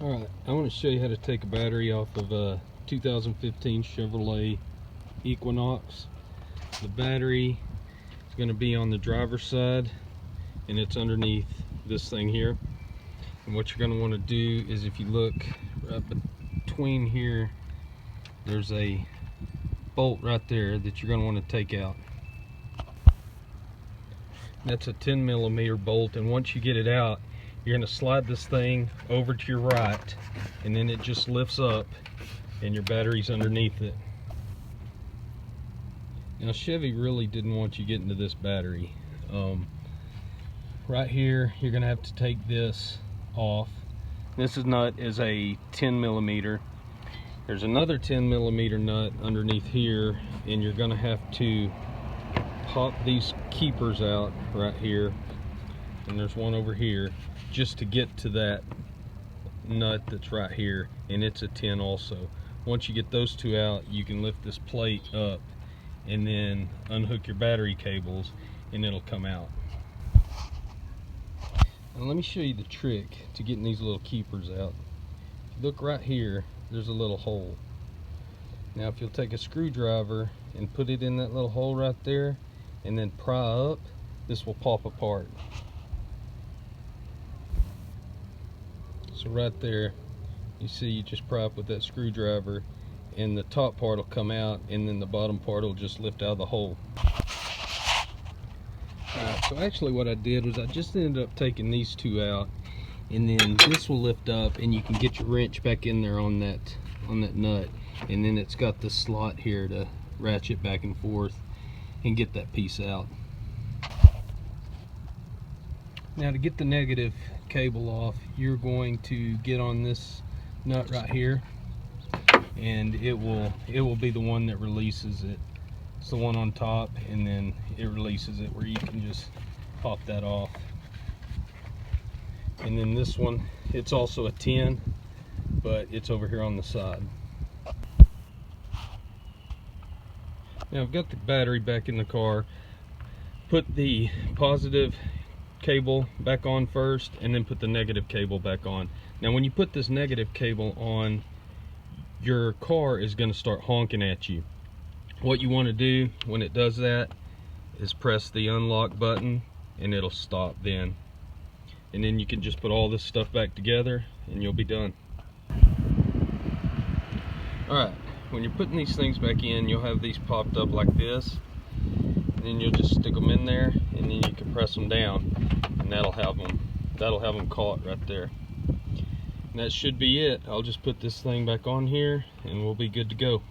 Alright, I want to show you how to take a battery off of a 2015 Chevrolet Equinox. The battery is going to be on the driver's side and it's underneath this thing here. And what you're going to want to do is, if you look right between here, there's a bolt right there that you're going to want to take out. That's a 10mm bolt, and once you get it out, you're going to slide this thing over to your right, and then it just lifts up and your battery's underneath it. Now Chevy really didn't want you getting to this battery. Right here you're going to have to take this off. This nut is a 10mm. There's another 10mm nut underneath here, and you're going to have to pop these keepers out right here, and there's one over here, just to get to that nut that's right here, and it's a 10 also. Once you get those two out, you can lift this plate up and then unhook your battery cables and it'll come out. Now let me show you the trick to getting these little keepers out. If you look right here, there's a little hole. Now if you'll take a screwdriver and put it in that little hole right there and then pry up, this will pop apart. So right there, you see, you just pry up with that screwdriver and the top part will come out, and then the bottom part will just lift out of the hole. So actually what I did was I just ended up taking these two out, and then this will lift up and you can get your wrench back in there on that nut, and then it's got this slot here to ratchet back and forth and get that piece out. Now to get the negative cable off, you're going to get on this nut right here, and it will be the one that releases it. It's the one on top, and then it releases it where you can just pop that off. And then this one, it's also a 10, but it's over here on the side. Now I've got the battery back in the car. Put the positive cable back on first, and then put the negative cable back on. Now when you put this negative cable on, your car is going to start honking at you. What you want to do when it does that is press the unlock button and it'll stop then. And then you can just put all this stuff back together and you'll be done. Alright, when you're putting these things back in, you'll have these popped up like this. And then you'll just stick them in there, and then you can press them down, and that'll have them caught right there. And that should be it. I'll just put this thing back on here and we'll be good to go.